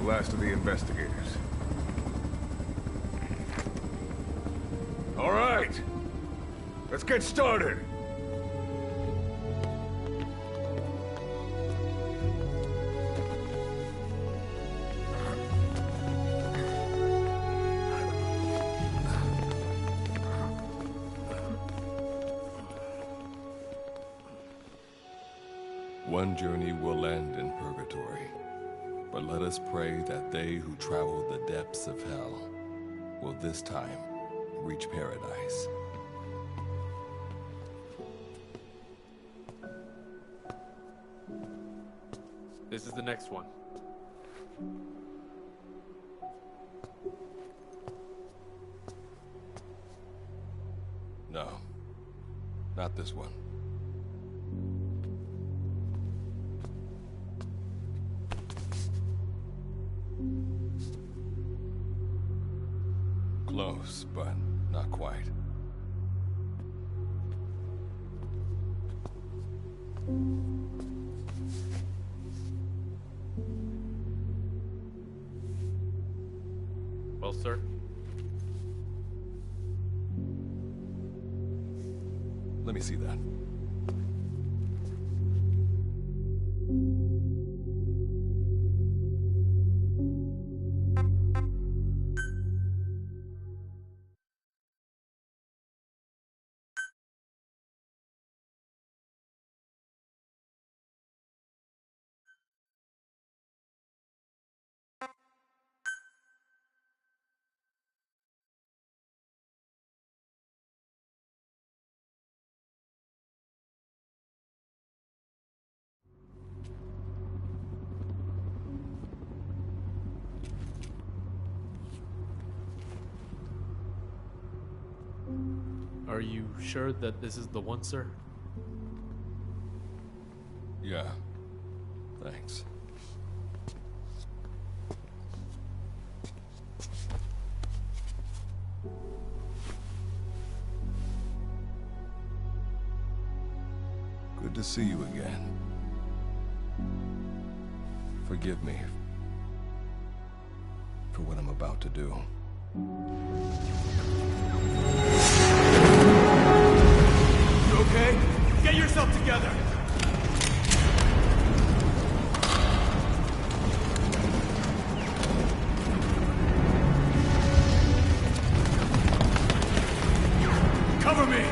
Last of the investigators. All right, let's get started. One journey will end in purgatory. But let us pray that they who travel the depths of hell will this time reach paradise. This is the next one. No, not this one. Close, but not quite. Well, sir? Let me see that. Are you sure that this is the one, sir? Yeah. Thanks. Good to see you again. Forgive me for what I'm about to do. You okay? Get yourself together! Cover me!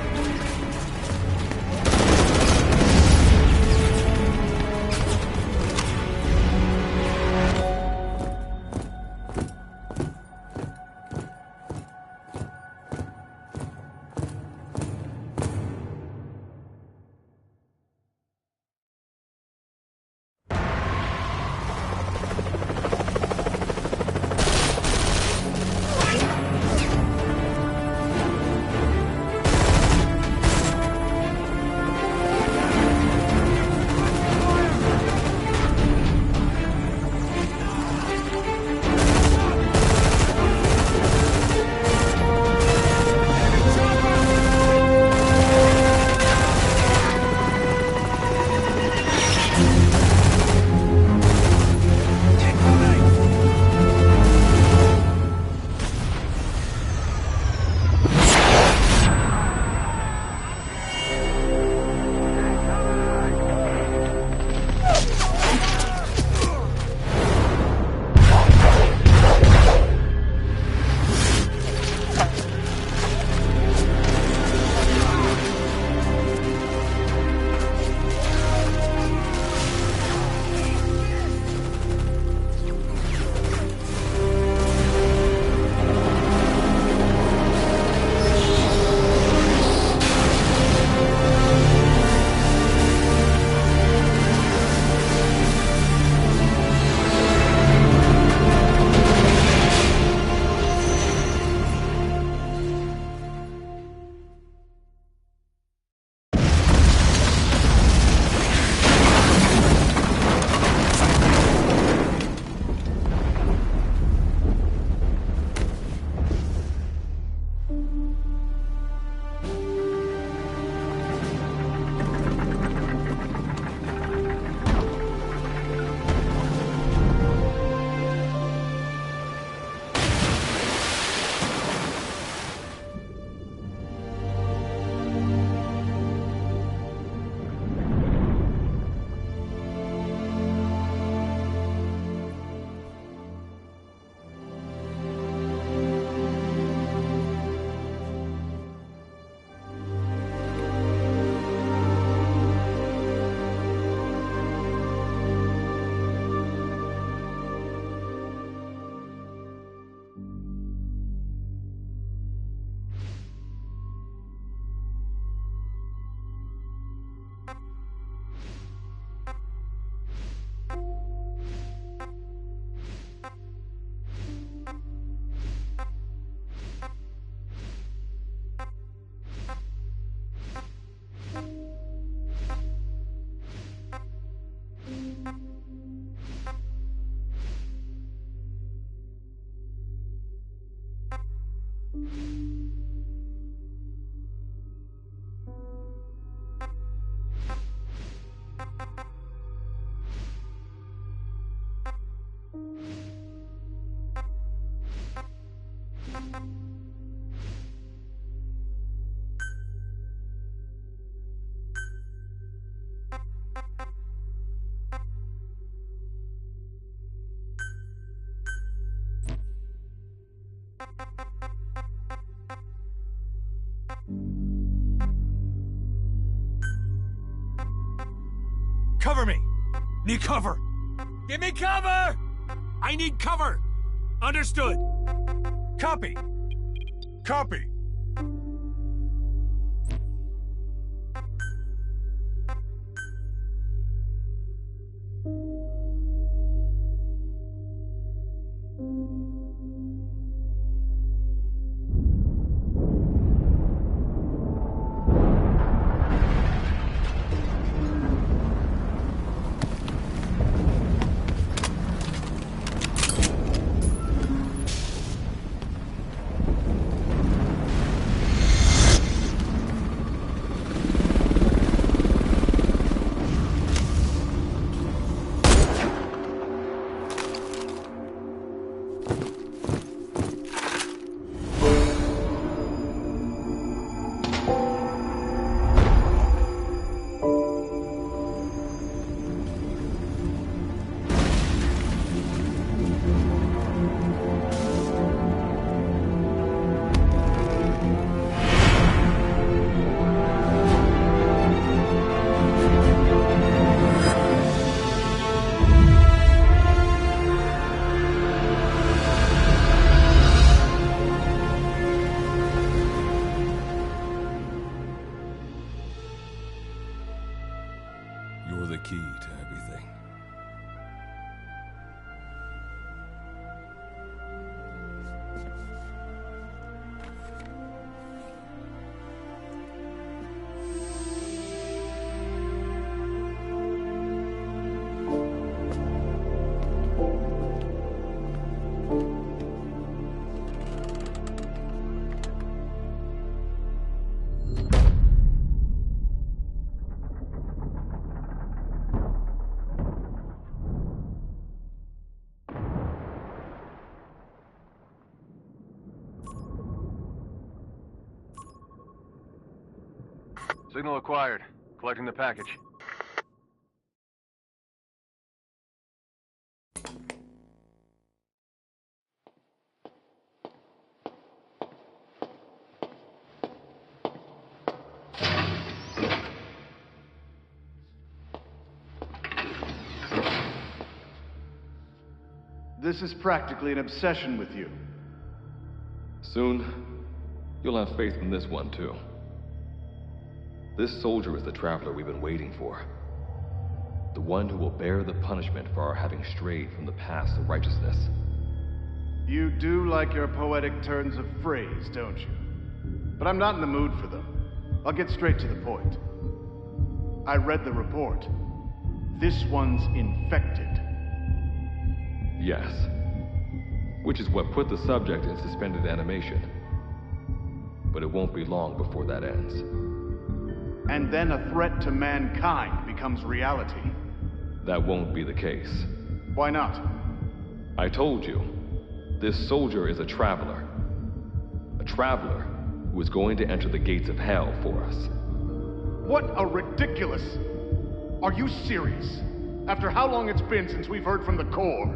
Cover me! Need cover! Give me cover! I need cover! Understood! Copy! Copy! You're the key to everything. Signal acquired. Collecting the package. This is practically an obsession with you. Soon, you'll have faith in this one, too. This soldier is the traveler we've been waiting for. The one who will bear the punishment for our having strayed from the paths of righteousness. You do like your poetic turns of phrase, don't you? But I'm not in the mood for them. I'll get straight to the point. I read the report. This one's infected. Yes. Which is what put the subject in suspended animation. But it won't be long before that ends. And then a threat to mankind becomes reality. That won't be the case. Why not? I told you, this soldier is a traveler. A traveler who is going to enter the gates of hell for us. What a ridiculous... Are you serious? After how long it's been since we've heard from the Corps?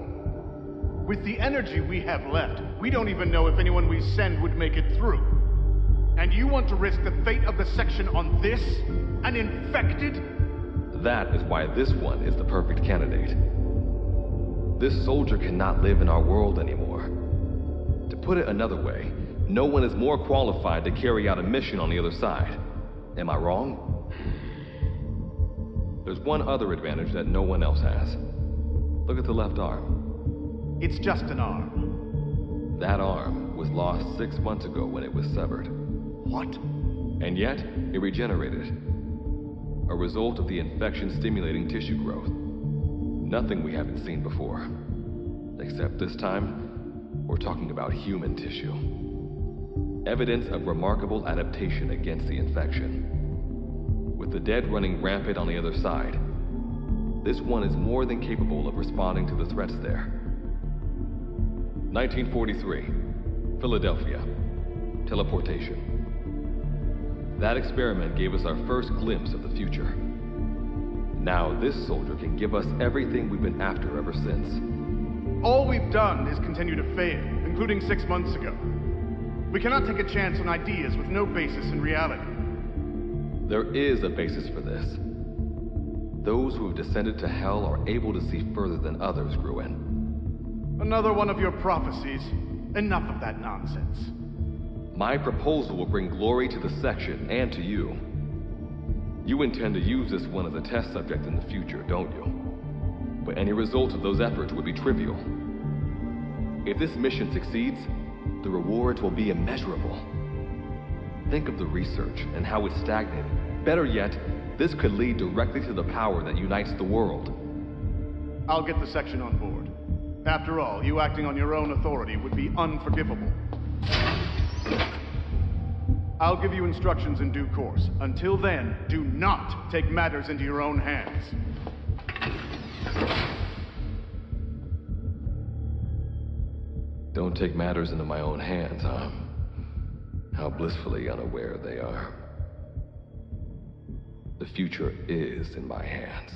With the energy we have left, we don't even know if anyone we send would make it through. And you want to risk the fate of the section on this? An infected? That is why this one is the perfect candidate. This soldier cannot live in our world anymore. To put it another way, no one is more qualified to carry out a mission on the other side. Am I wrong? There's one other advantage that no one else has. Look at the left arm. It's just an arm. That arm was lost 6 months ago when it was severed. What? And yet, it regenerated. A result of the infection-stimulating tissue growth. Nothing we haven't seen before. Except this time, we're talking about human tissue. Evidence of remarkable adaptation against the infection. With the dead running rampant on the other side, this one is more than capable of responding to the threats there. 1943, Philadelphia. Teleportation. That experiment gave us our first glimpse of the future. Now this soldier can give us everything we've been after ever since. All we've done is continue to fail, including 6 months ago. We cannot take a chance on ideas with no basis in reality. There is a basis for this. Those who have descended to Hell are able to see further than others, Gruen. Another one of your prophecies. Enough of that nonsense. My proposal will bring glory to the section and to you. You intend to use this one as a test subject in the future, don't you? But any result of those efforts would be trivial. If this mission succeeds, the rewards will be immeasurable. Think of the research and how it's stagnated. Better yet, this could lead directly to the power that unites the world. I'll get the section on board. After all, you acting on your own authority would be unforgivable. I'll give you instructions in due course. Until then, do not take matters into your own hands. Don't take matters into my own hands, huh? How blissfully unaware they are. The future is in my hands.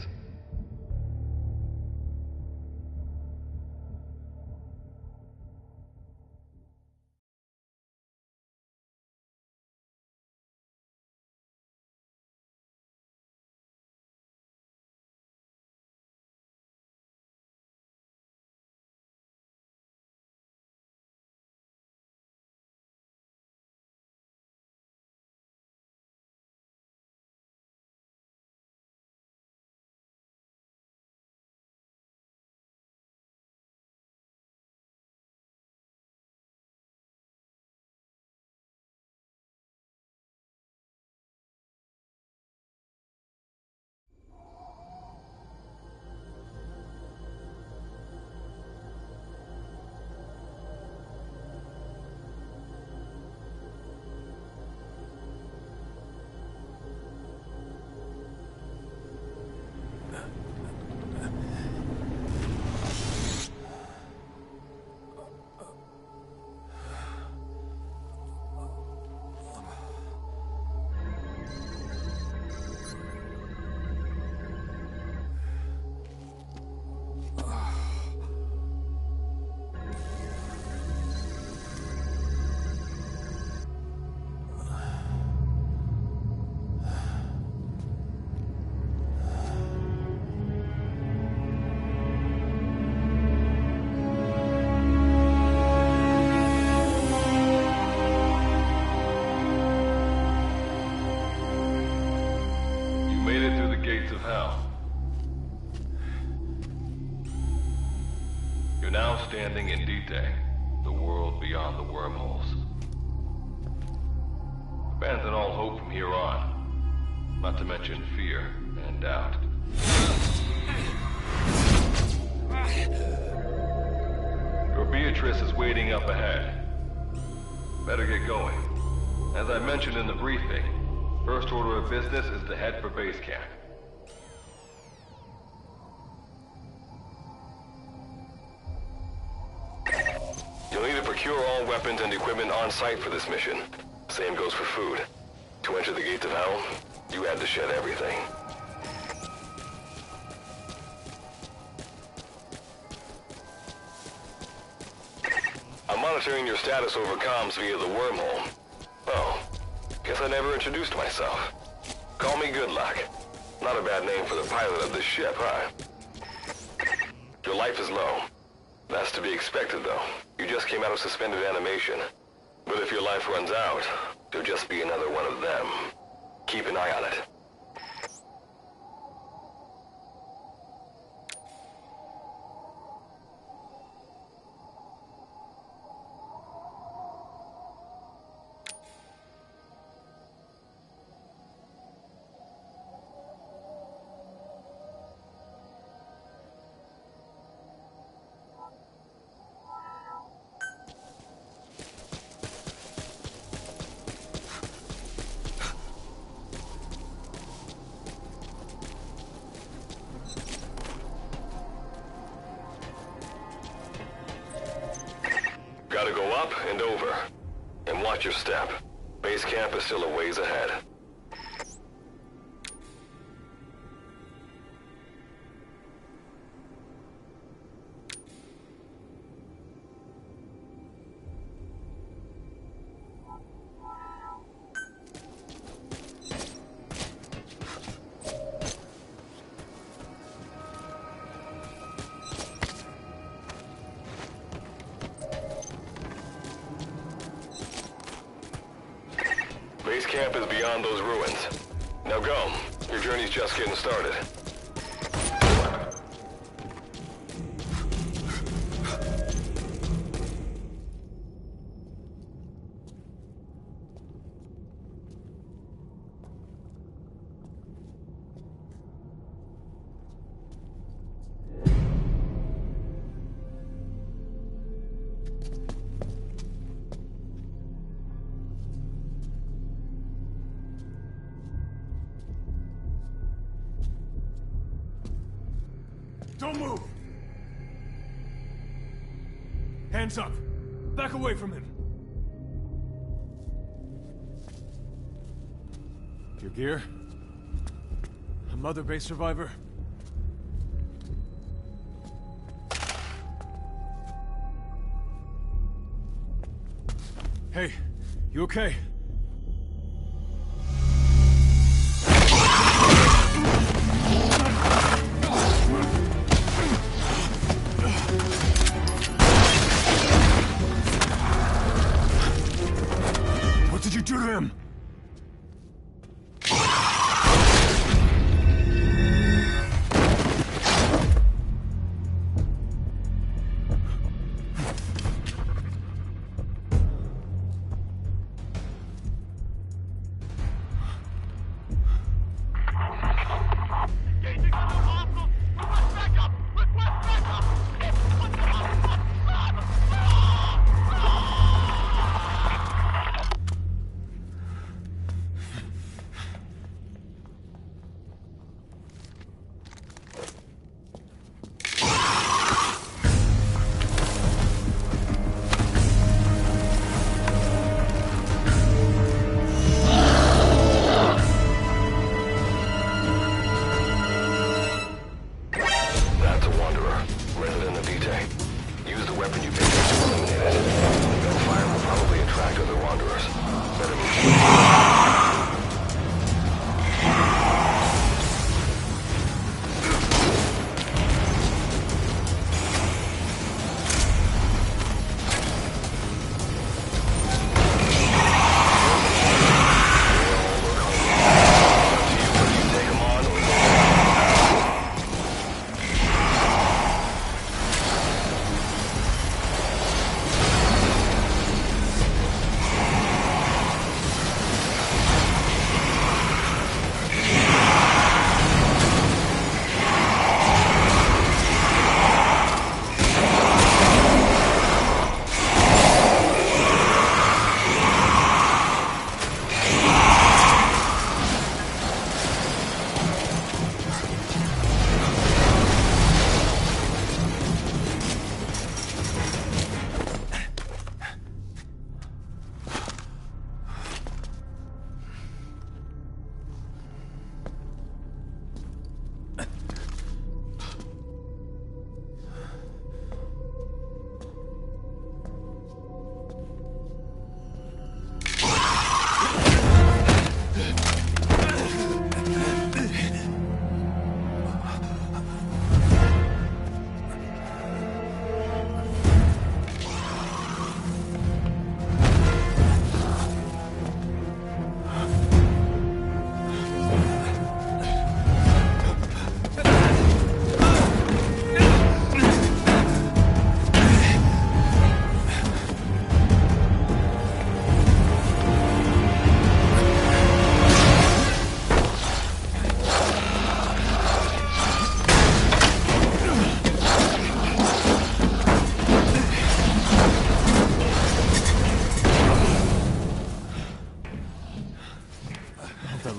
Standing in D-Day, the world beyond the wormholes. Abandon all hope from here on, not to mention fear and doubt. Your Beatrice is waiting up ahead. Better get going. As I mentioned in the briefing, first order of business is to head for base camp. Procure all weapons and equipment on site for this mission. Same goes for food. To enter the gates of Hell, you had to shed everything. I'm monitoring your status over comms via the wormhole. Oh, guess I never introduced myself. Call me Good Luck. Not a bad name for the pilot of this ship, huh? Your life is low. That's to be expected, though. You just came out of suspended animation. But if your life runs out, there'll just be another one of them. Keep an eye on it. Gotta go up and over. And watch your step. Base camp is still a ways ahead. beyond those ruins. Now go. Your journey's just getting started. Don't move! Hands up! Back away from him! Your gear? A Mother Base survivor? Hey, you okay? What did you do to him?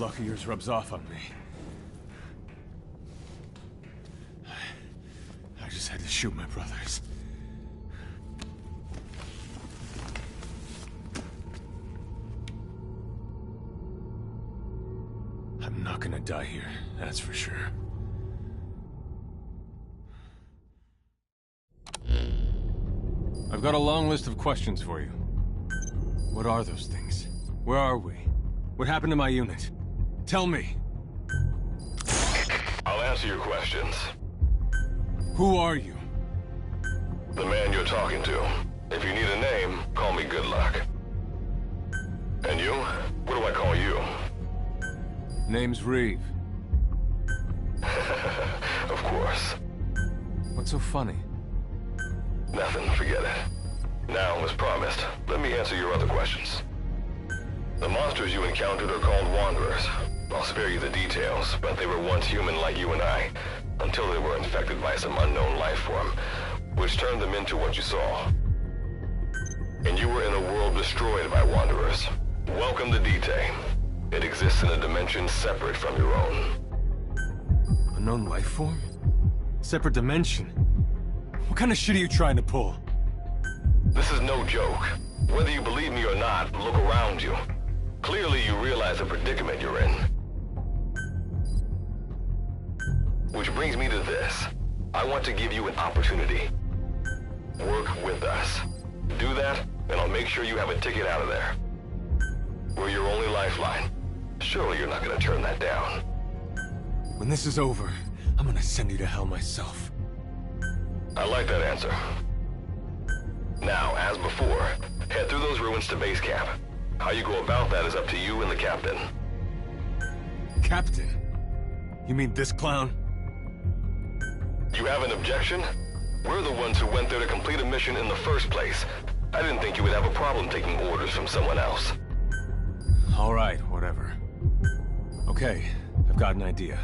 Luck of yours rubs off on me. I just had to shoot my brothers. I'm not gonna die here, that's for sure. I've got a long list of questions for you. What are those things? Where are we? What happened to my unit? Tell me. I'll answer your questions. Who are you? The man you're talking to. If you need a name, call me Good Luck. And you? What do I call you? Name's Reeve. Of course. What's so funny? Nothing, forget it. Now, as promised, let me answer your other questions. The monsters you encountered are called Wanderers. I'll spare you the details, but they were once human like you and I, until they were infected by some unknown life form, which turned them into what you saw. And you were in a world destroyed by Wanderers. Welcome to D-Day. It exists in a dimension separate from your own. Unknown life form? Separate dimension? What kind of shit are you trying to pull? This is no joke. Whether you believe me or not, look around you. Clearly you realize the predicament you're in. Which brings me to this. I want to give you an opportunity. Work with us. Do that, and I'll make sure you have a ticket out of there. We're your only lifeline. Surely you're not gonna turn that down. When this is over, I'm gonna send you to hell myself. I like that answer. Now, as before, head through those ruins to base camp. How you go about that is up to you and the captain. Captain? You mean this clown? You have an objection? We're the ones who went there to complete a mission in the first place. I didn't think you would have a problem taking orders from someone else. Alright, whatever. Okay, I've got an idea.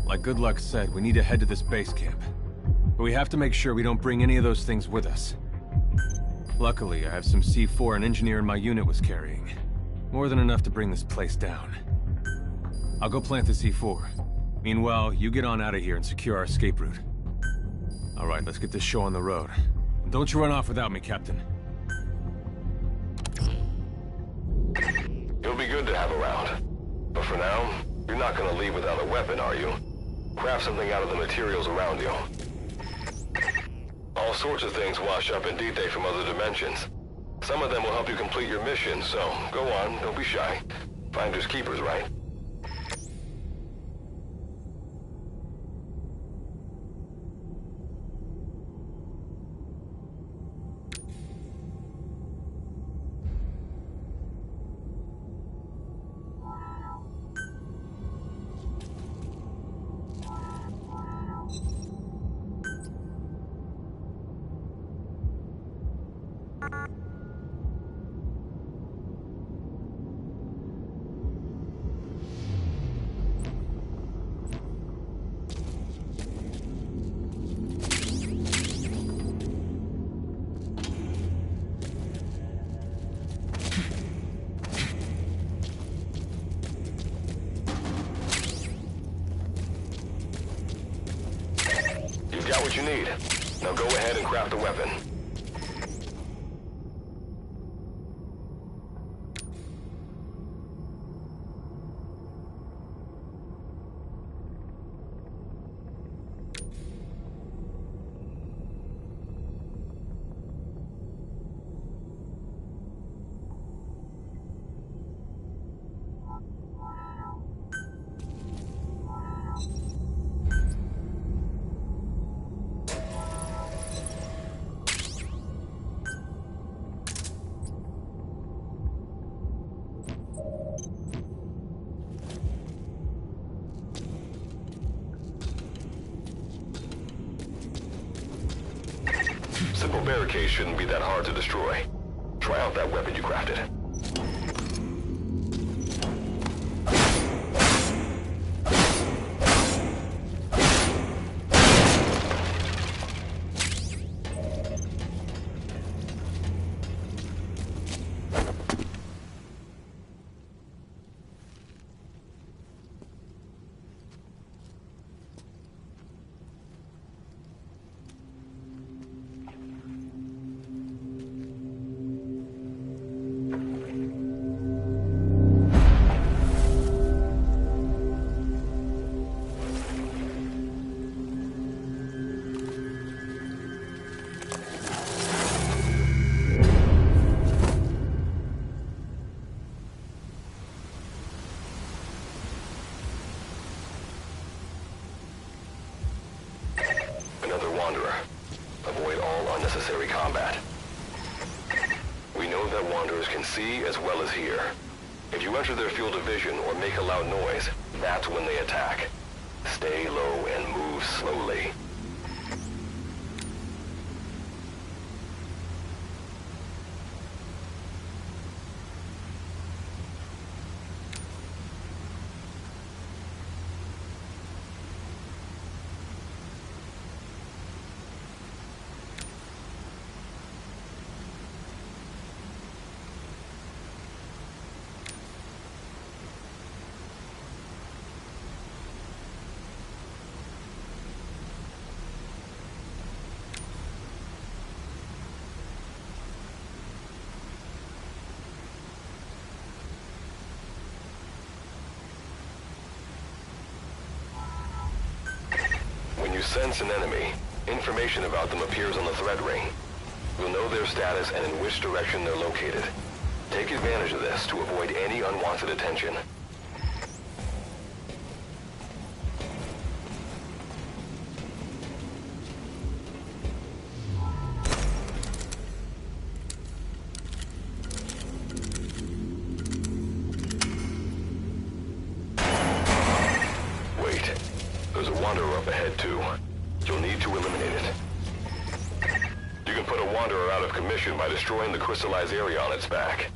Like Good Luck said, we need to head to this base camp. But we have to make sure we don't bring any of those things with us. Luckily, I have some C4 an engineer in my unit was carrying. More than enough to bring this place down. I'll go plant the C4. Meanwhile, you get on out of here and secure our escape route. Alright, let's get this show on the road. And don't you run off without me, Captain. You'll be good to have around. But for now, you're not gonna leave without a weapon, are you? Craft something out of the materials around you. All sorts of things wash up in D-Day from other dimensions. Some of them will help you complete your mission, so go on, don't be shy. Finders keepers, right? You've got what you need. Now go ahead and craft a weapon. Simple barricades shouldn't be that hard to destroy. Try out that weapon you crafted. Avoid all unnecessary combat. We know that Wanderers can see as well as hear. If you enter their field of vision or make a loud noise, that's when they attack. Stay low and move slowly. When you sense an enemy, information about them appears on the threat ring. You'll know their status and in which direction they're located. Take advantage of this to avoid any unwanted attention. Wait. There's a Wanderer up ahead, too. You'll need to eliminate it. You can put a Wanderer out of commission by destroying the crystallized area on its back.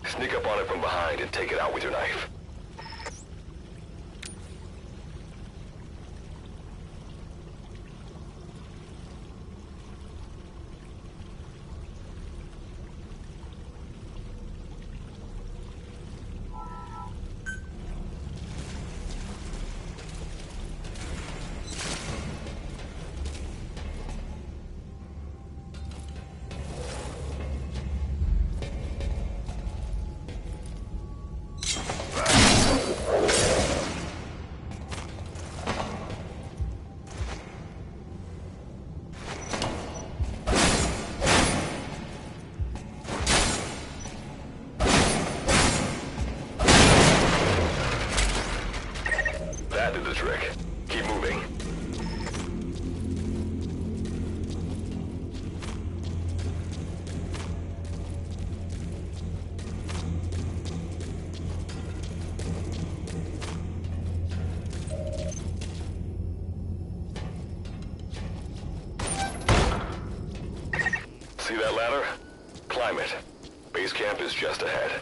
Sneak up on it from behind and take it out with your knife. That did the trick. Keep moving. See that ladder? Climb it. Base camp is just ahead.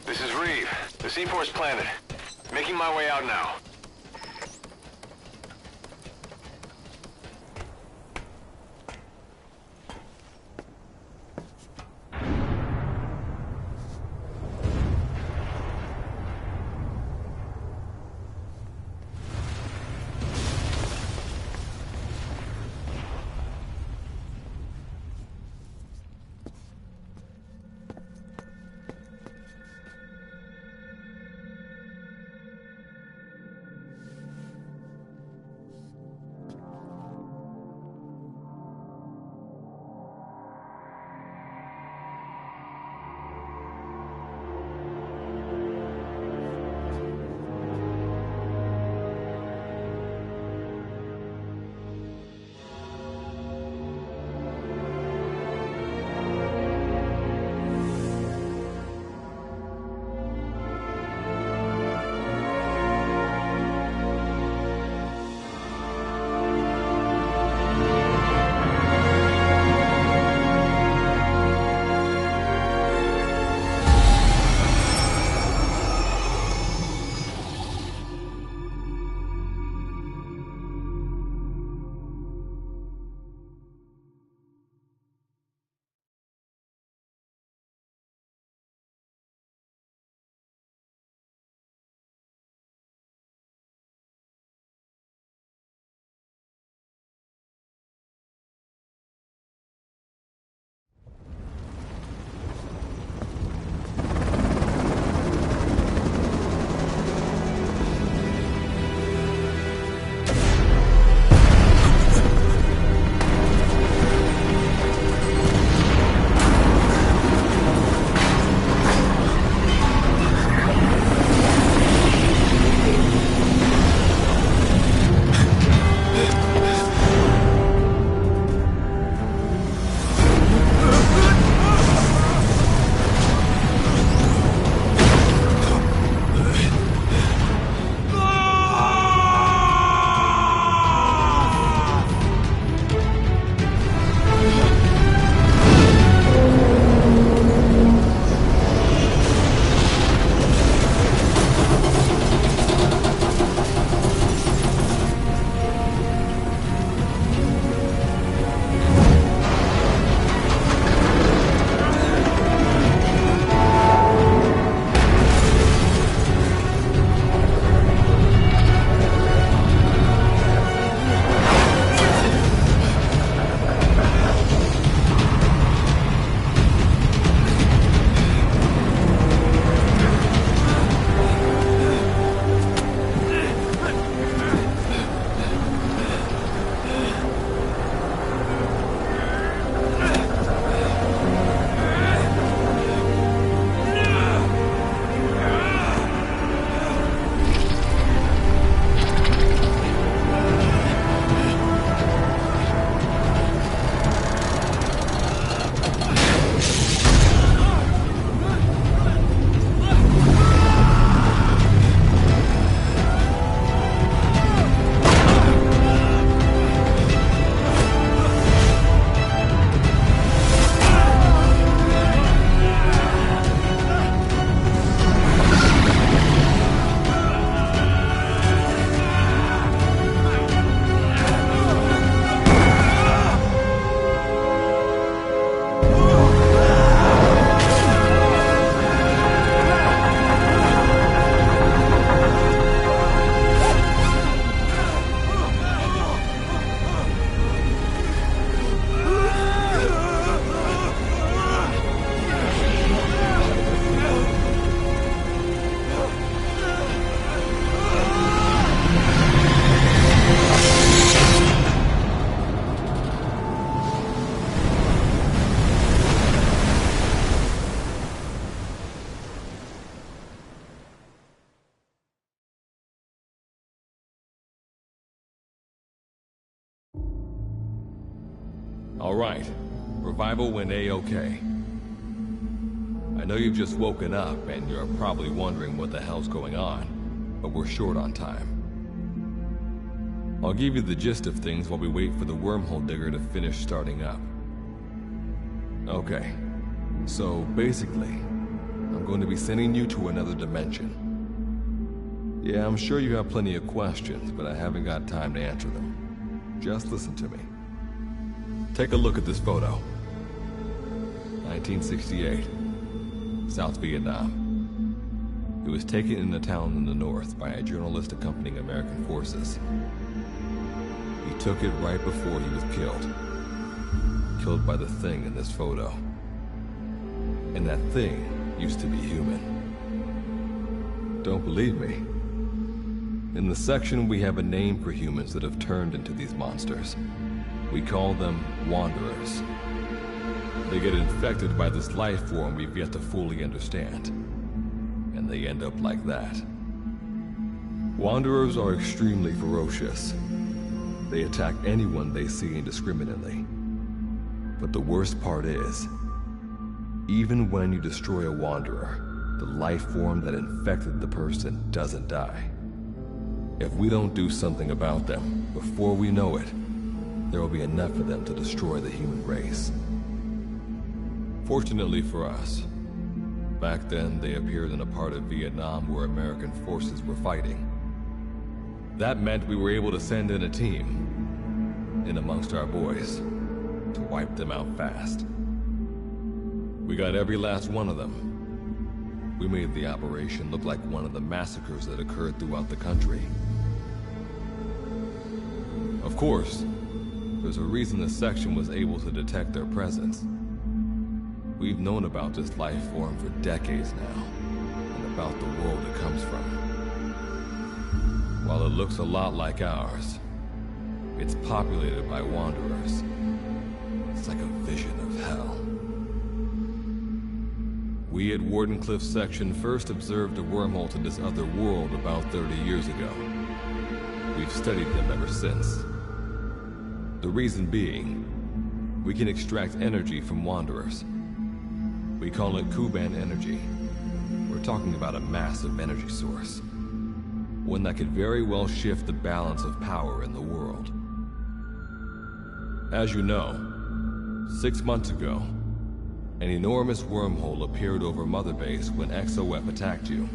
This is Reeve. The C4's planted. Making my way out now. All right. Revival went A-okay. I know you've just woken up and you're probably wondering what the hell's going on, but we're short on time. I'll give you the gist of things while we wait for the wormhole digger to finish starting up. Okay. So, basically, I'm going to be sending you to another dimension. Yeah, I'm sure you have plenty of questions, but I haven't got time to answer them. Just listen to me. Take a look at this photo. 1968, South Vietnam. It was taken in a town in the north by a journalist accompanying American forces. He took it right before he was killed. Killed by the thing in this photo. And that thing used to be human. Don't believe me? In the section, we have a name for humans that have turned into these monsters. We call them Wanderers. They get infected by this life form we've yet to fully understand. And they end up like that. Wanderers are extremely ferocious. They attack anyone they see indiscriminately. But the worst part is, even when you destroy a Wanderer, the life form that infected the person doesn't die. If we don't do something about them, before we know it, there will be enough of them to destroy the human race. Fortunately for us, back then they appeared in a part of Vietnam where American forces were fighting. That meant we were able to send in a team, in amongst our boys, to wipe them out fast. We got every last one of them. We made the operation look like one of the massacres that occurred throughout the country. Of course, there's a reason the section was able to detect their presence. We've known about this life form for decades now, and about the world it comes from. While it looks a lot like ours, it's populated by Wanderers. It's like a vision of hell. We at Wardenclyffe Section first observed a wormhole to this other world about 30 years ago. We've studied them ever since. The reason being, we can extract energy from Wanderers. We call it Kuban energy. We're talking about a massive energy source. One that could very well shift the balance of power in the world. As you know, 6 months ago, an enormous wormhole appeared over Mother Base when XOF attacked you.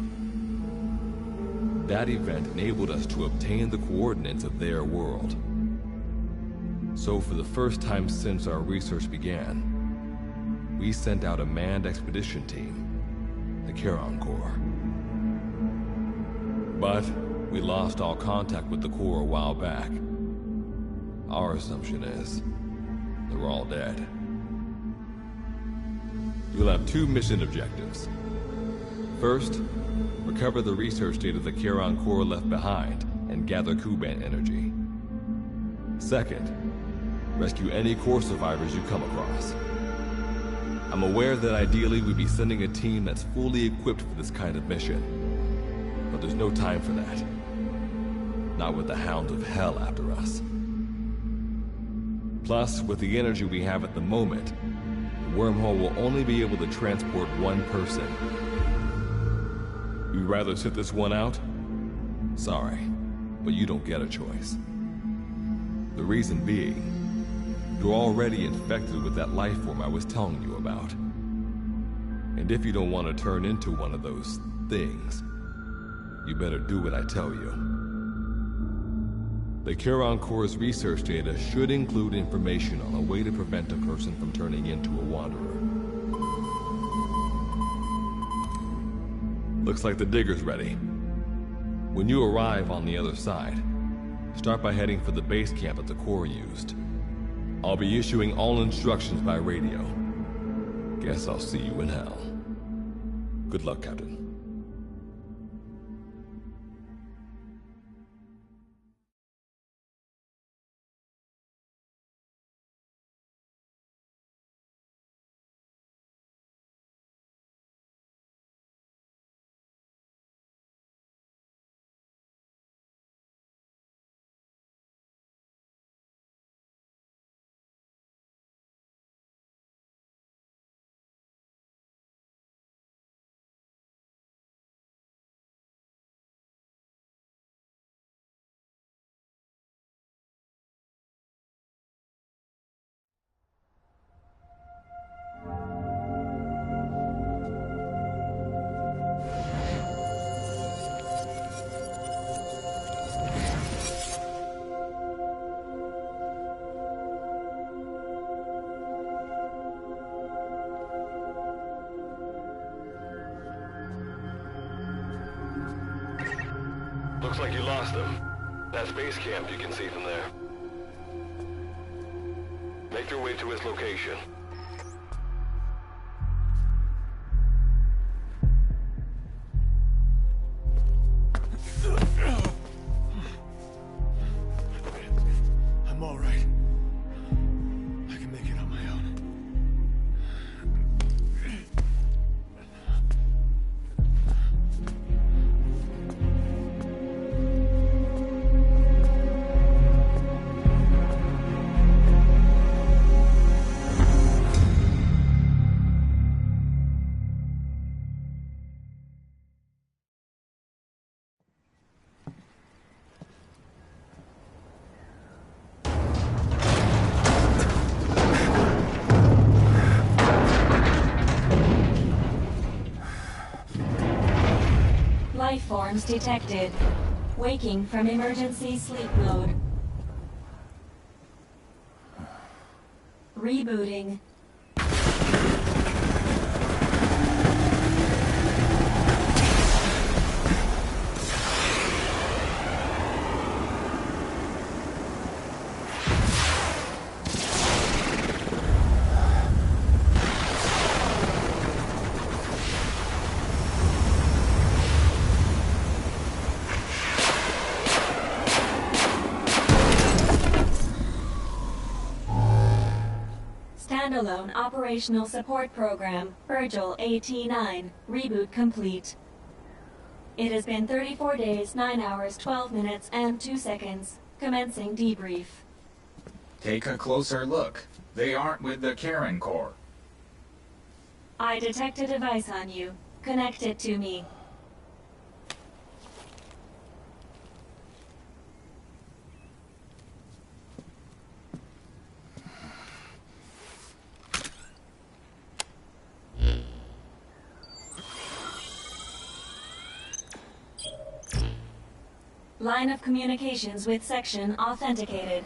That event enabled us to obtain the coordinates of their world. So for the first time since our research began, we sent out a manned expedition team, the Charon Corps. But we lost all contact with the Corps a while back. Our assumption is they're all dead. You'll have 2 mission objectives. First, recover the research data the Charon Corps left behind and gather Kuban energy. Second, rescue any Corps survivors you come across. I'm aware that ideally we'd be sending a team that's fully equipped for this kind of mission. But there's no time for that. Not with the Hound of Hell after us. Plus, with the energy we have at the moment, the wormhole will only be able to transport one person. You'd rather sit this one out? Sorry, but you don't get a choice. The reason being, you're already infected with that life form I was telling you about. And if you don't want to turn into one of those things, you better do what I tell you. The Charon Corps' research data should include information on a way to prevent a person from turning into a Wanderer. Looks like the digger's ready. When you arrive on the other side, start by heading for the base camp that the Corps used. I'll be issuing all instructions by radio. Guess I'll see you in hell. Good luck, Captain. Looks like you lost them. That's base camp you can see from there. Make your way to his location. I'm all right. I can make it on my own. Life forms detected. Waking from emergency sleep mode. Rebooting. Standalone Operational Support Program, Virgil AT-9, reboot complete. It has been 34 days, 9 hours, 12 minutes, and 2 seconds. Commencing debrief. Take a closer look. They aren't with the Karen Corps. I detect a device on you. Connect it to me. Line of communications with section authenticated.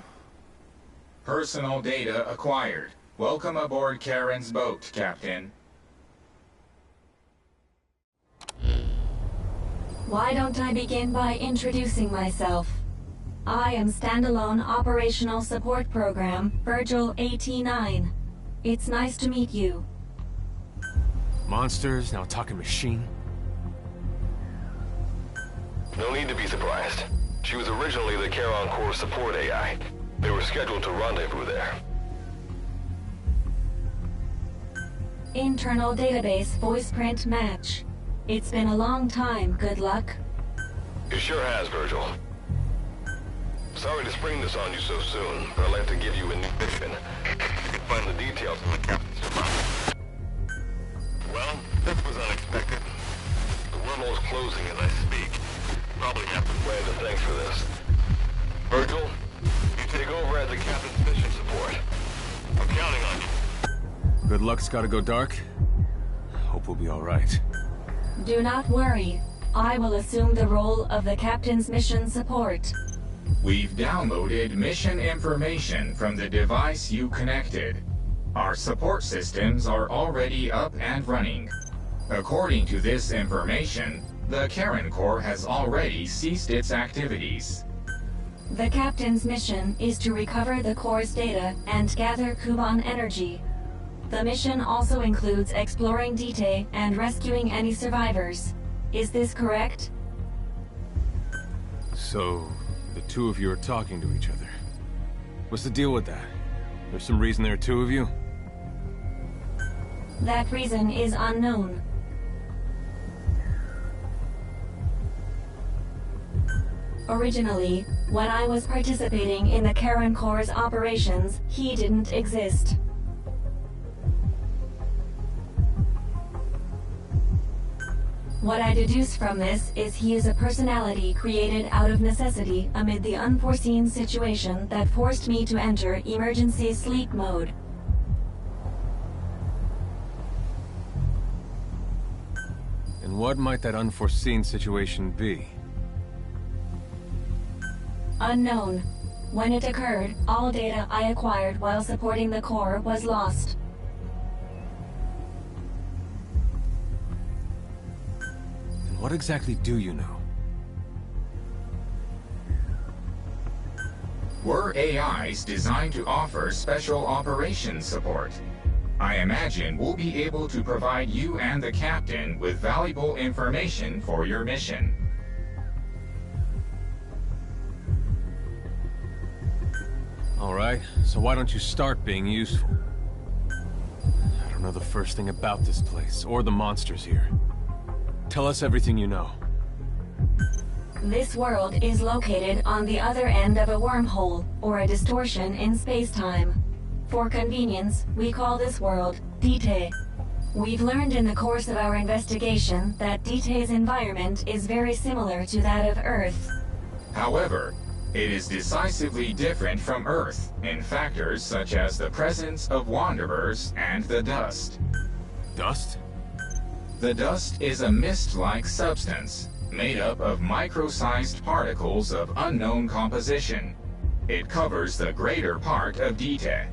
Personal data acquired. Welcome aboard Karen's boat, Captain. Why don't I begin by introducing myself? I am Standalone Operational Support Program, Virgil AT-9. It's nice to meet you. Monsters, now talking machine. No need to be surprised. She was originally the Charon Corps support AI. They were scheduled to rendezvous there. Internal database voice print match. It's been a long time, good luck. It sure has, Virgil. Sorry to spring this on you so soon, but I'd like to give you a new mission. You can find the details in the captain's survival. Well, this was unexpected. The wormhole's closing as I speak. Probably have to plan to thanks for this. Virgil, you take over as the captain's mission support. I'm counting on you. Good luck's gotta go dark. Hope we'll be all right. Do not worry. I will assume the role of the captain's mission support. We've downloaded mission information from the device you connected. Our support systems are already up and running. According to this information, the Karen Corps has already ceased its activities. The captain's mission is to recover the Corps' data and gather Kuban energy. The mission also includes exploring Dite and rescuing any survivors. Is this correct? So, the two of you are talking to each other. What's the deal with that? There's some reason there are two of you? That reason is unknown. Originally, when I was participating in the Karen Corps' operations, he didn't exist. What I deduce from this is he is a personality created out of necessity amid the unforeseen situation that forced me to enter emergency sleep mode. And what might that unforeseen situation be? Unknown. When it occurred, all data I acquired while supporting the Corps was lost. And what exactly do you know? We're AIs designed to offer special operations support. I imagine we'll be able to provide you and the captain with valuable information for your mission. All right, so why don't you start being useful? I don't know the first thing about this place, or the monsters here. Tell us everything you know. This world is located on the other end of a wormhole, or a distortion in space-time. For convenience, we call this world Dite. We've learned in the course of our investigation that Dite's environment is very similar to that of Earth. However, it is decisively different from Earth in factors such as the presence of Wanderers and the dust. Dust? The dust is a mist-like substance made up of micro-sized particles of unknown composition. It covers the greater part of Dite.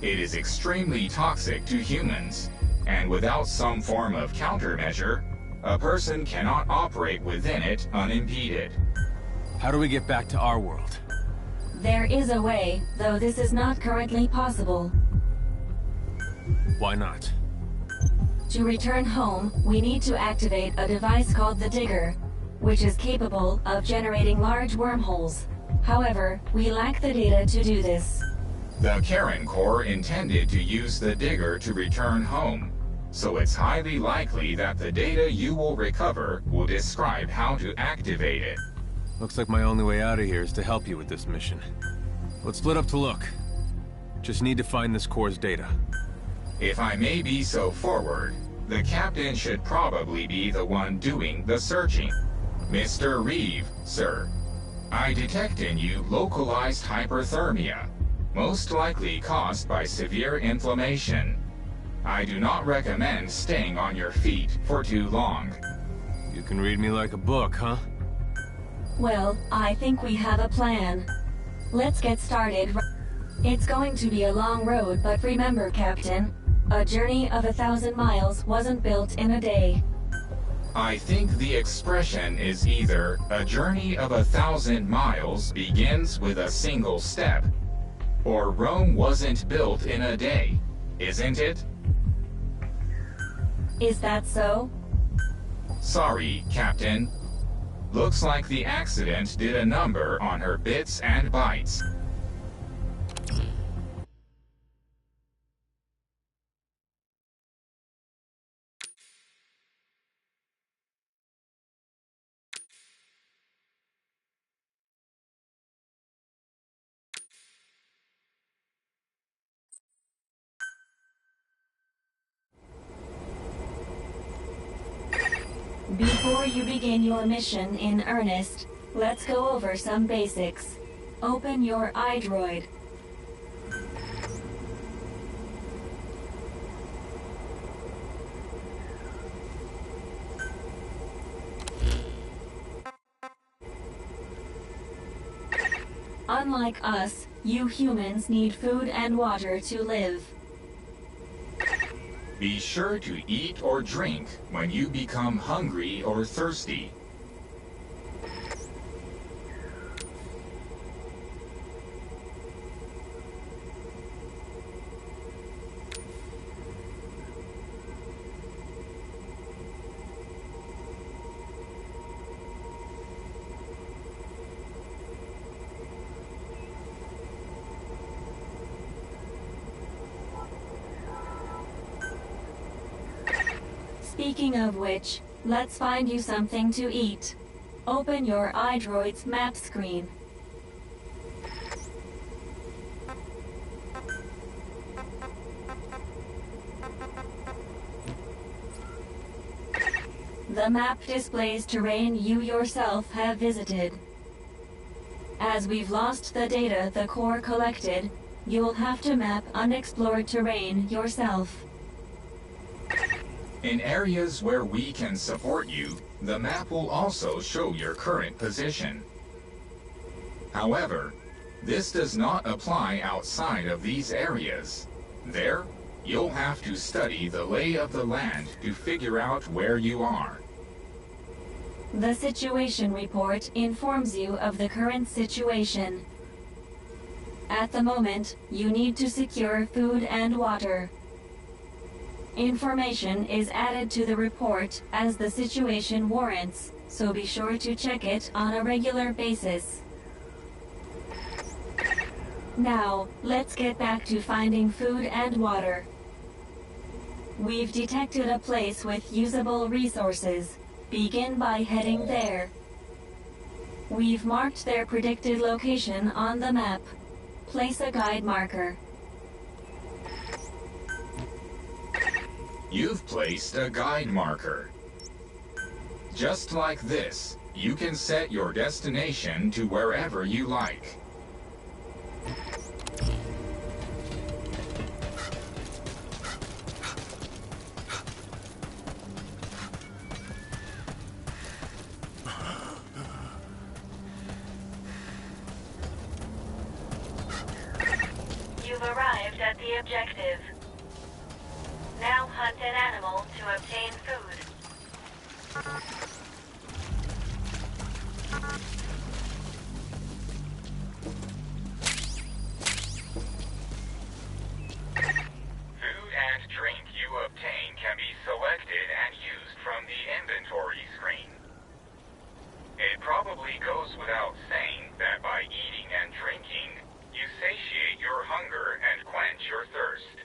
It is extremely toxic to humans, and without some form of countermeasure, a person cannot operate within it unimpeded. How do we get back to our world? There is a way, though this is not currently possible. Why not? To return home, we need to activate a device called the Digger, which is capable of generating large wormholes. However, we lack the data to do this. The Karen Corps intended to use the Digger to return home, so it's highly likely that the data you will recover will describe how to activate it. Looks like my only way out of here is to help you with this mission. Let's split up to look. Just need to find this Corps' data. If I may be so forward, the captain should probably be the one doing the searching. Mr. Reeve, sir, I detect in you localized hyperthermia, most likely caused by severe inflammation. I do not recommend staying on your feet for too long. You can read me like a book, huh? Well, I think we have a plan. Let's get started. It's going to be a long road, but remember, Captain, a journey of 1,000 miles wasn't built in a day. I think the expression is either a journey of 1,000 miles begins with a single step, or Rome wasn't built in a day, isn't it? Is that so? Sorry, Captain. Looks like the accident did a number on her bits and bytes. Before you begin your mission in earnest, let's go over some basics. Open your iDroid. Unlike us, you humans need food and water to live. Be sure to eat or drink when you become hungry or thirsty. Speaking of which, let's find you something to eat. Open your iDroid's map screen. The map displays terrain you yourself have visited. As we've lost the data the Corps collected, you'll have to map unexplored terrain yourself. In areas where we can support you, the map will also show your current position. However, this does not apply outside of these areas. There, you'll have to study the lay of the land to figure out where you are. The situation report informs you of the current situation. At the moment, you need to secure food and water. Information is added to the report as the situation warrants, so be sure to check it on a regular basis. Now, let's get back to finding food and water. We've detected a place with usable resources. Begin by heading there. We've marked their predicted location on the map. Place a guide marker. You've placed a guide marker. Just like this, you can set your destination to wherever you like. You've arrived at the objective. Now hunt an animal to obtain food. Food and drink you obtain can be selected and used from the inventory screen. It probably goes without saying that by eating and drinking, you satiate your hunger and quench your thirst.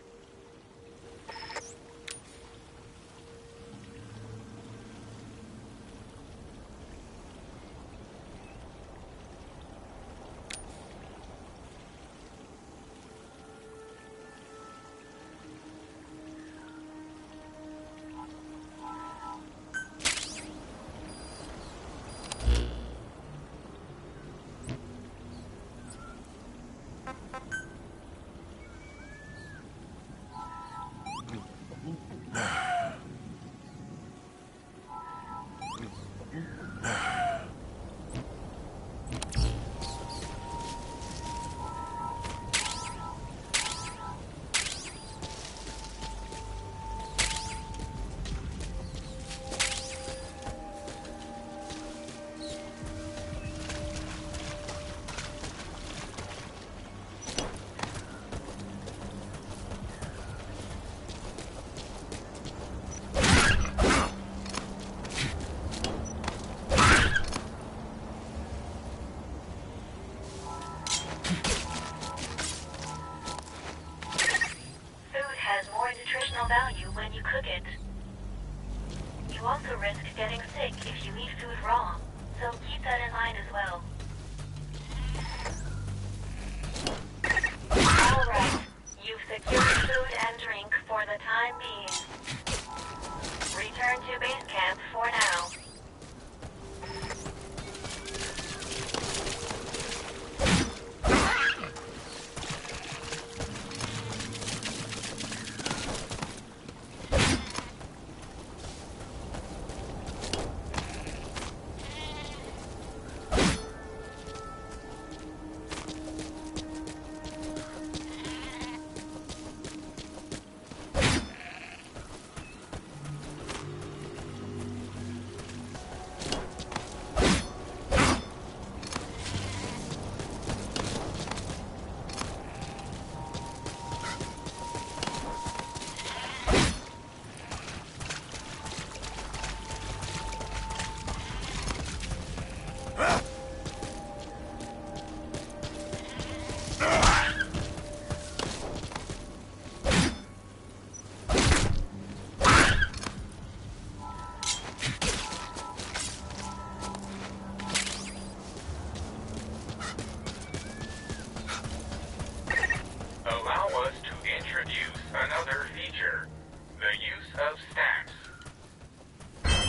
Value when you cook it. You also risk getting sick if you eat food raw, so keep that in mind as well. Alright, you've secured food and drink for the time being. Return to base camp for now. Another feature, the use of stamps.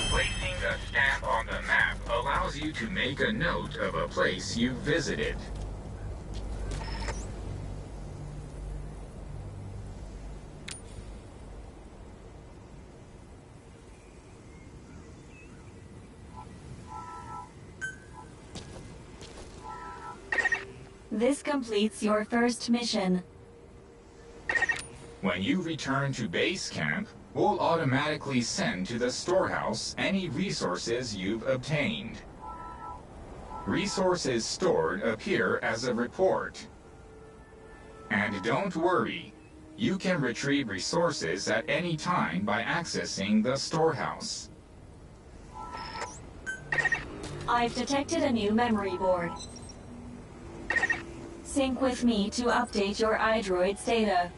Placing a stamp on the map allows you to make a note of a place you've visited. This completes your first mission. When you return to base camp, we'll automatically send to the storehouse any resources you've obtained. Resources stored appear as a report. And don't worry, you can retrieve resources at any time by accessing the storehouse. I've detected a new memory board. Sync with me to update your iDroid's data.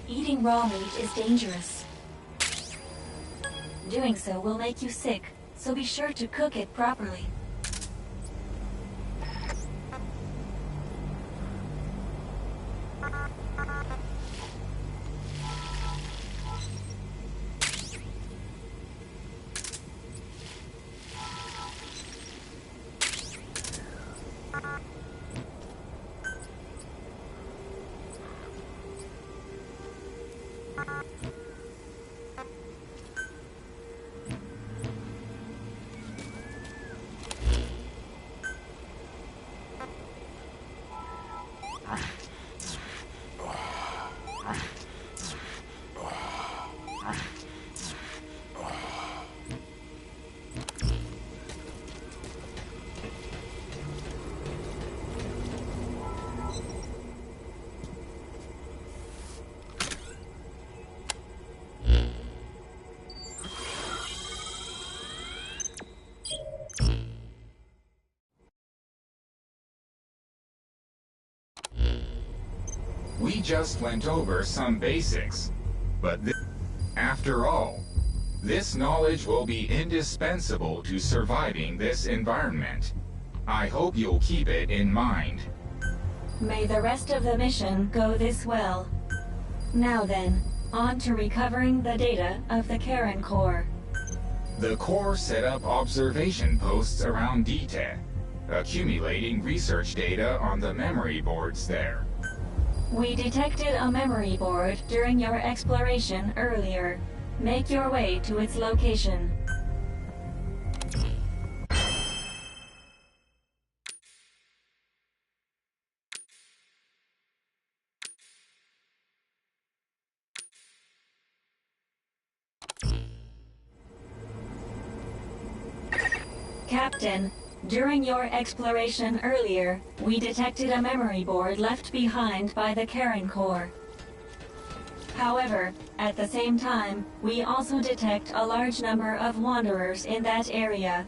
Eating raw meat is dangerous. Doing so will make you sick, so be sure to cook it properly. We just went over some basics, but after all, this knowledge will be indispensable to surviving this environment. I hope you'll keep it in mind. May the rest of the mission go this well. Now then, on to recovering the data of the Karen Core. The Core set up observation posts around DTA, accumulating research data on the memory boards there. We detected a memory board during your exploration earlier. Make your way to its location. Captain, during your exploration earlier, we detected a memory board left behind by the Karen Core. However, at the same time, we also detect a large number of wanderers in that area.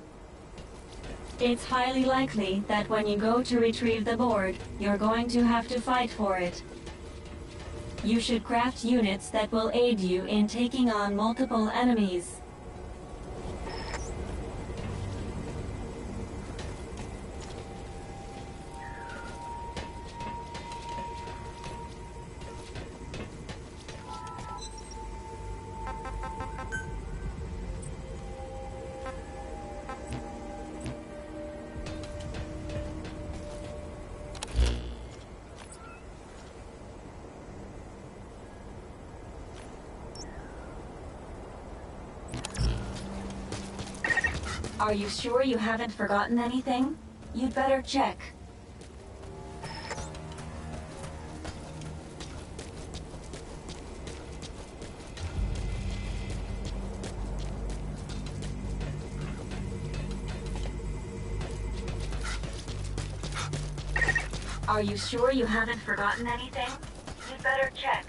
It's highly likely that when you go to retrieve the board, you're going to have to fight for it. You should craft units that will aid you in taking on multiple enemies. Are you sure you haven't forgotten anything? You'd better check. Are you sure you haven't forgotten anything? You'd better check.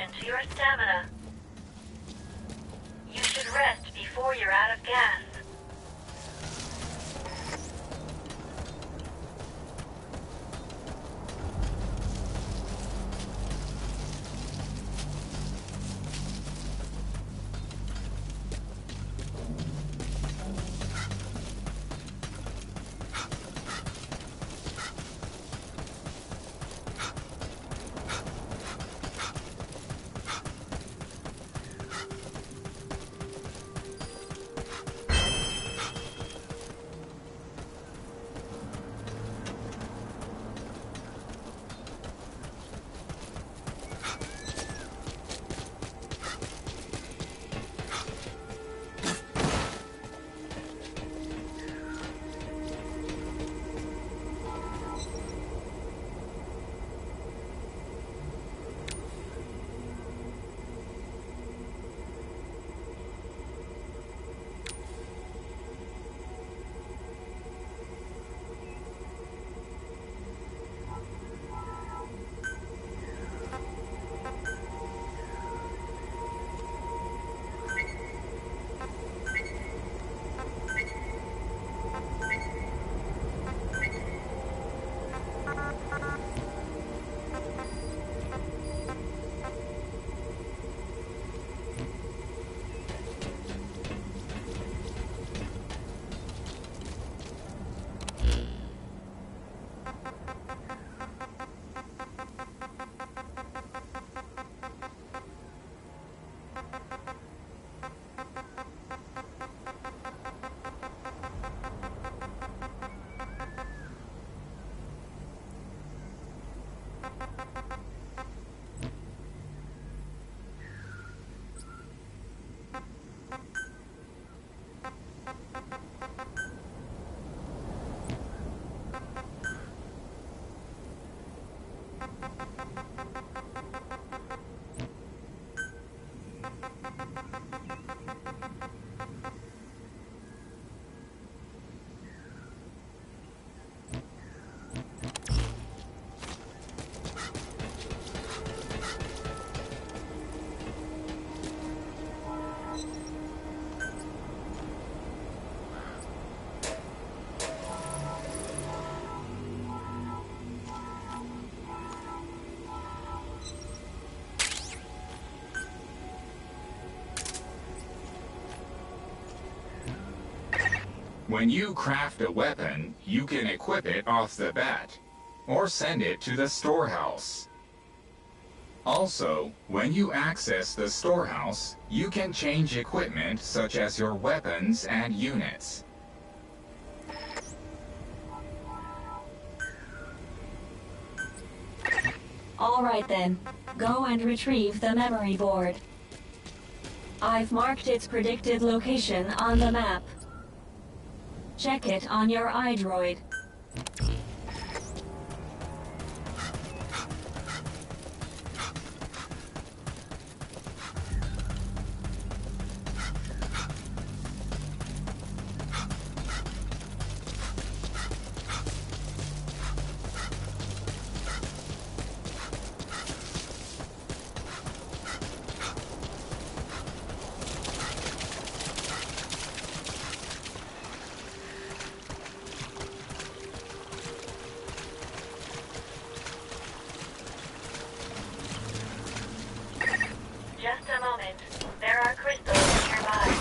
attention to your stamina. You should rest before you're out of gas. When you craft a weapon, you can equip it off the bat, or send it to the storehouse. Also, when you access the storehouse, you can change equipment such as your weapons and units. Alright then, go and retrieve the memory board. I've marked its predicted location on the map. Check it on your iDroid. Just a moment. There are crystals nearby.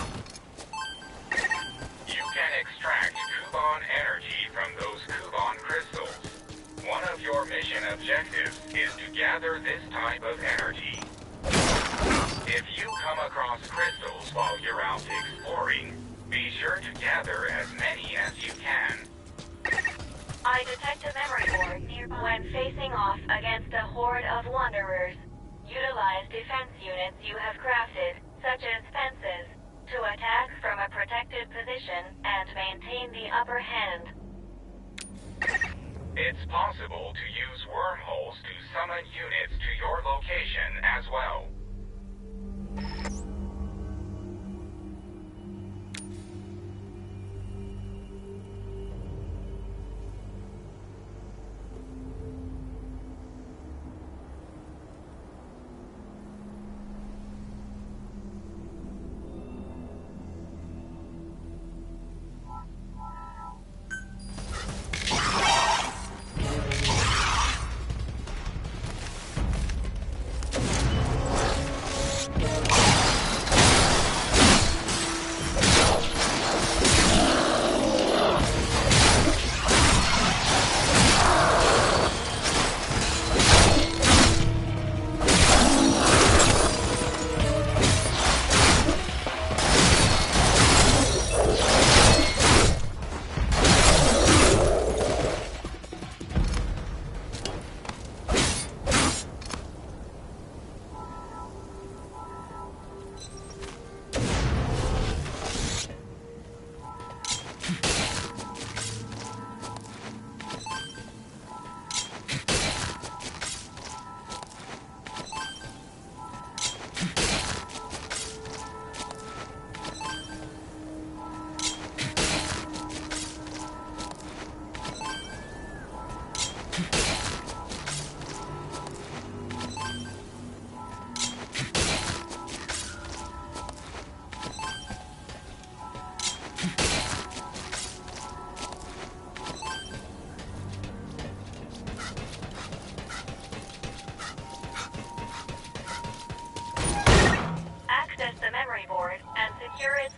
You can extract Kuban energy from those Kuban crystals. One of your mission objectives is to gather this type of energy. If you come across crystals while you're out exploring, be sure to gather as many as you can. I detect a memory board nearby. When facing off against a horde of wanderers, utilize defense units you have crafted, such as fences, to attack from a protected position and maintain the upper hand. It's possible to use wormholes to summon units to your location as well.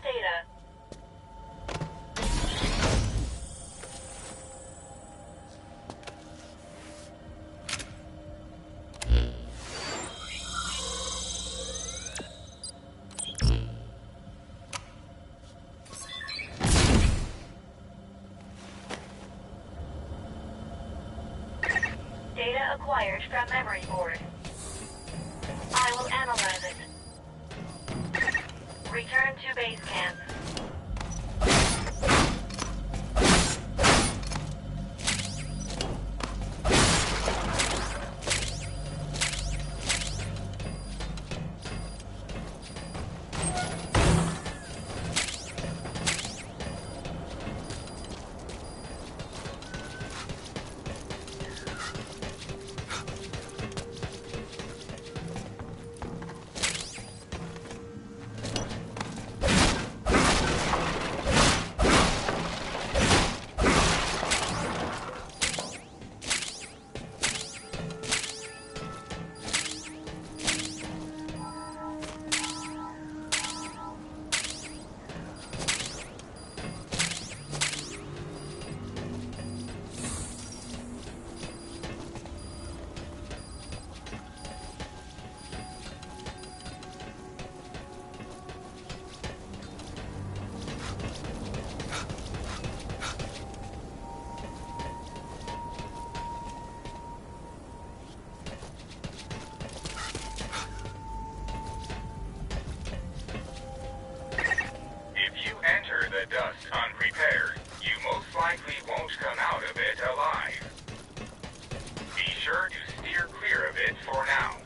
data. Data acquired from memory board. I will analyze it. Return to base camp. The dust unprepared, you most likely won't come out of it alive. Be sure to steer clear of it for now.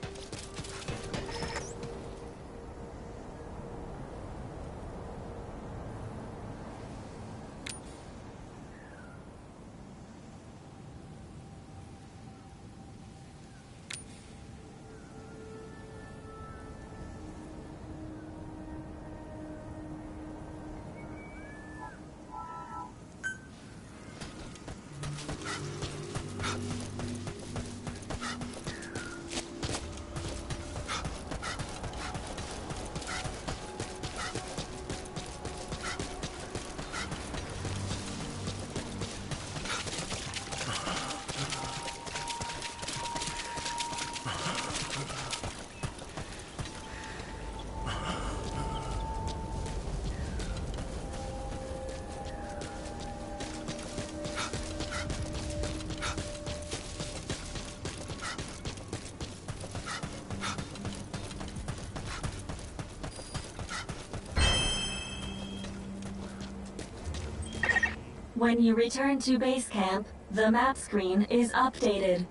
When you return to base camp, the map screen is updated.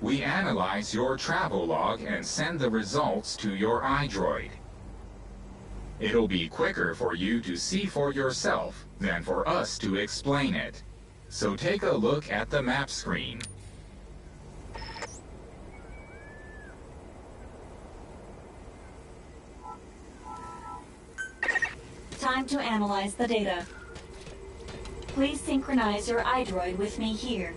We analyze your travel log and send the results to your iDroid. It'll be quicker for you to see for yourself than for us to explain it. So take a look at the map screen. Time to analyze the data. Please synchronize your iDroid with me here.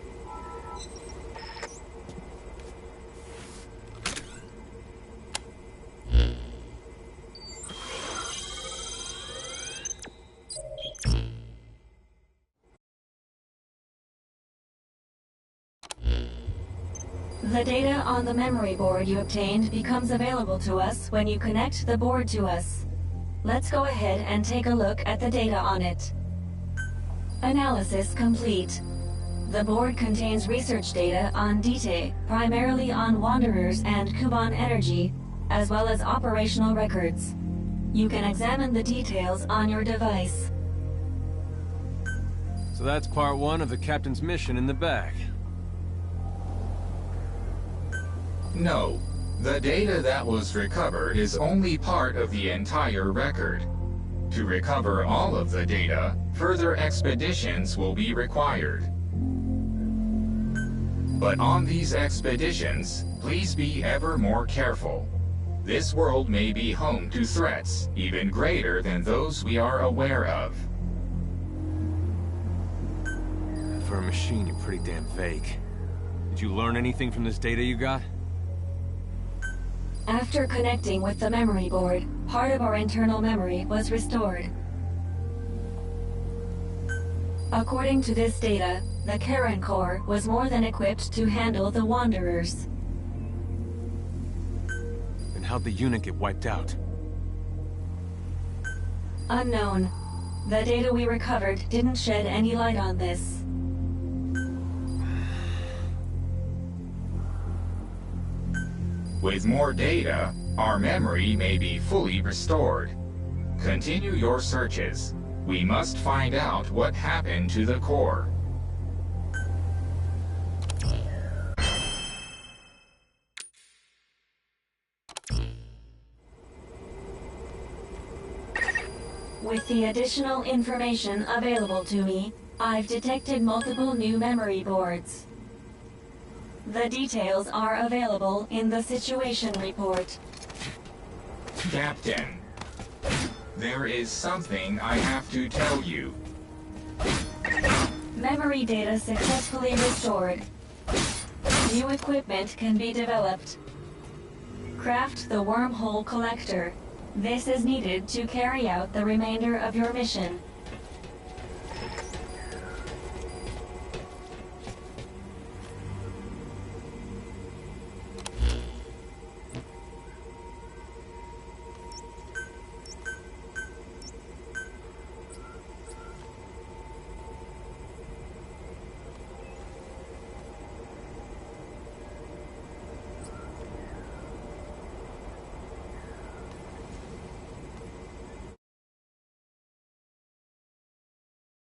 The data on the memory board you obtained becomes available to us when you connect the board to us. Let's go ahead and take a look at the data on it. Analysis complete. The board contains research data on Dite, primarily on Wanderers and Kuban Energy, as well as operational records. You can examine the details on your device. So that's part one of the captain's mission in the bag. No. The data that was recovered is only part of the entire record. To recover all of the data, further expeditions will be required. But on these expeditions, please be ever more careful. This world may be home to threats even greater than those we are aware of. For a machine, you're pretty damn vague. Did you learn anything from this data you got? After connecting with the memory board, part of our internal memory was restored. According to this data, the Charon core was more than equipped to handle the Wanderers. Then how'd the unit get wiped out? Unknown. The data we recovered didn't shed any light on this. With more data, our memory may be fully restored. Continue your searches. We must find out what happened to the core. With the additional information available to me, I've detected multiple new memory boards. The details are available in the situation report. Captain, there is something I have to tell you. Memory data successfully restored. New equipment can be developed. Craft the wormhole collector. This is needed to carry out the remainder of your mission